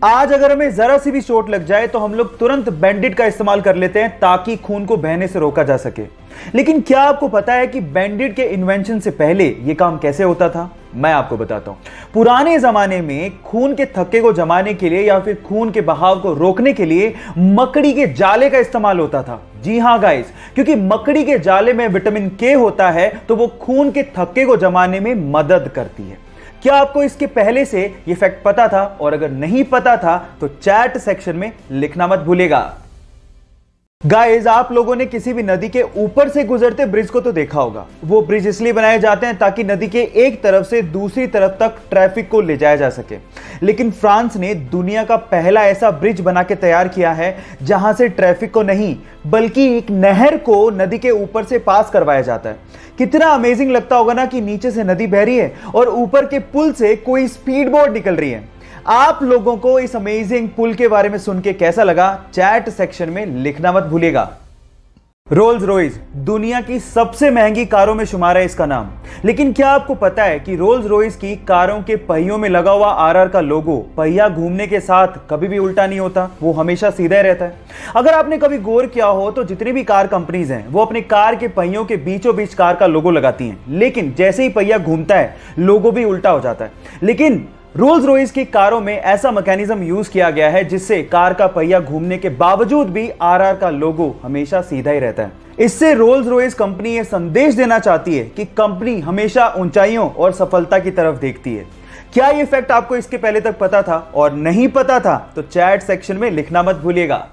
आज अगर हमें जरा सी भी चोट लग जाए तो हम लोग तुरंत बैंडेड का इस्तेमाल कर लेते हैं ताकि खून को बहने से रोका जा सके। लेकिन क्या आपको पता है कि बैंडेड के इन्वेंशन से पहले यह काम कैसे होता था? मैं आपको बताता हूं। पुराने जमाने में खून के थक्के को जमाने के लिए या फिर खून के बहाव को रोकने के लिए मकड़ी के जाले का इस्तेमाल होता था। जी हां गाइस, क्योंकि मकड़ी के जाले में विटामिन के होता है तो वो खून के थक्के को जमाने में मदद करती है। क्या आपको इसके पहले से ये फैक्ट पता था? और अगर नहीं पता था तो चैट सेक्शन में लिखना मत भूलिएगा। गाइस, आप लोगों ने किसी भी नदी के ऊपर से गुजरते ब्रिज को तो देखा होगा। वो ब्रिज इसलिए बनाए जाते हैं ताकि नदी के एक तरफ से दूसरी तरफ तक ट्रैफिक को ले जाया जा सके। लेकिन फ्रांस ने दुनिया का पहला ऐसा ब्रिज बना के तैयार किया है जहां से ट्रैफिक को नहीं बल्कि एक नहर को नदी के ऊपर से पास करवाया जाता है। कितना अमेजिंग लगता होगा ना कि नीचे से नदी बह रही है और ऊपर के पुल से कोई स्पीड बोट निकल रही है। आप लोगों को इस अमेजिंग पुल के बारे में सुन के कैसा लगा? चैट सेक्शन में लिखना मत भूलिएगा। रोल्स रॉयस दुनिया की सबसे महंगी कारों में शुमार है इसका नाम। लेकिन क्या आपको पता है कि रोल्स रॉयस की कारों के पहियों में लगा हुआ आरआर का लोगो पहिया घूमने के साथ कभी भी उल्टा नहीं होता, वो हमेशा सीधा ही रहता है। अगर आपने कभी गौर किया हो तो जितनी भी कार कंपनीज हैं वो अपने कार के पहियों के बीचों बीच कार का लोगो लगाती हैं, लेकिन जैसे ही पहिया घूमता है लोगो भी उल्टा हो जाता है। लेकिन रोल्स रॉयस की कारों में ऐसा मैकेनिज्म यूज किया गया है जिससे कार का पहिया घूमने के बावजूद भी आरआर का लोगो हमेशा सीधा ही रहता है। इससे रोल्स रॉयस कंपनी यह संदेश देना चाहती है कि कंपनी हमेशा ऊंचाइयों और सफलता की तरफ देखती है। क्या यह फैक्ट आपको इसके पहले तक पता था? और नहीं पता था तो चैट सेक्शन में लिखना मत भूलिएगा।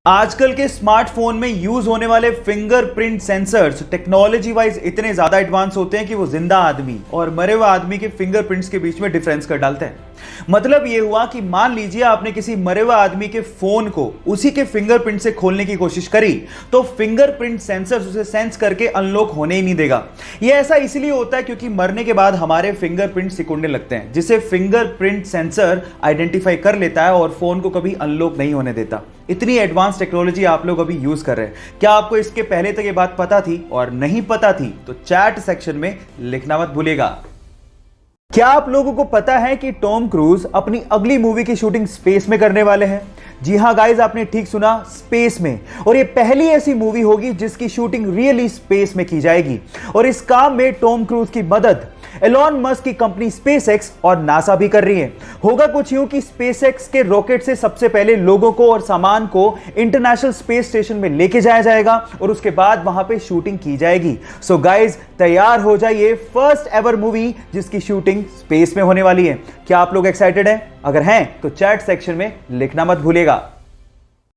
आजकल के स्मार्टफोन में यूज होने वाले फिंगरप्रिंट सेंसर्स टेक्नोलॉजी वाइज इतने ज्यादा एडवांस होते हैं कि वो जिंदा आदमी और मरे हुए आदमी के फिंगरप्रिंट्स के बीच में डिफरेंस कर डालते हैं। मतलब ये हुआ कि मान लीजिए आपने किसी मरे हुए आदमी के फोन को उसी के फिंगरप्रिंट से खोलने की कोशिश करी तो फिंगरप्रिंट सेंसर उसे सेंस करके अनलॉक होने ही नहीं देगा। यह ऐसा इसलिए होता है क्योंकि मरने के बाद हमारे फिंगरप्रिंट सिकुड़ने लगते हैं, जिसे फिंगरप्रिंट सेंसर आइडेंटिफाई कर लेता है और फोन को कभी अनलॉक नहीं होने देता। इतनी एडवांस टेक्नोलॉजी आप लोग अभी यूज कर रहे हैं। क्या आपको इसके पहले तक ये बात पता थी? और नहीं पता थी तो चैट सेक्शन में लिखना मत भूलिएगा। क्या आप लोगों को पता है कि टॉम क्रूज अपनी अगली मूवी की शूटिंग स्पेस में करने वाले हैं? जी हां गाइस, आपने ठीक सुना, स्पेस में। और ये पहली ऐसी मूवी होगी जिसकी शूटिंग रियली स्पेस में की जाएगी। और इस काम में टॉम क्रूज की मदद एलॉन मस्क की कंपनी स्पेसएक्स और नासा भी कर रही है। होगा कुछ यूं कि स्पेसएक्स के रॉकेट से सबसे पहले लोगों को और सामान को इंटरनेशनल स्पेस स्टेशन में लेके जाया जाएगा और उसके बाद वहां पे शूटिंग की जाएगी। सो गाइस, तैयार हो जाइए, फर्स्ट एवर मूवी जिसकी शूटिंग स्पेस में होने वाली है। क्या आप लोग एक्साइटेड हैं? अगर हैं तो चैट सेक्शन में लिखना मत भूलिएगा।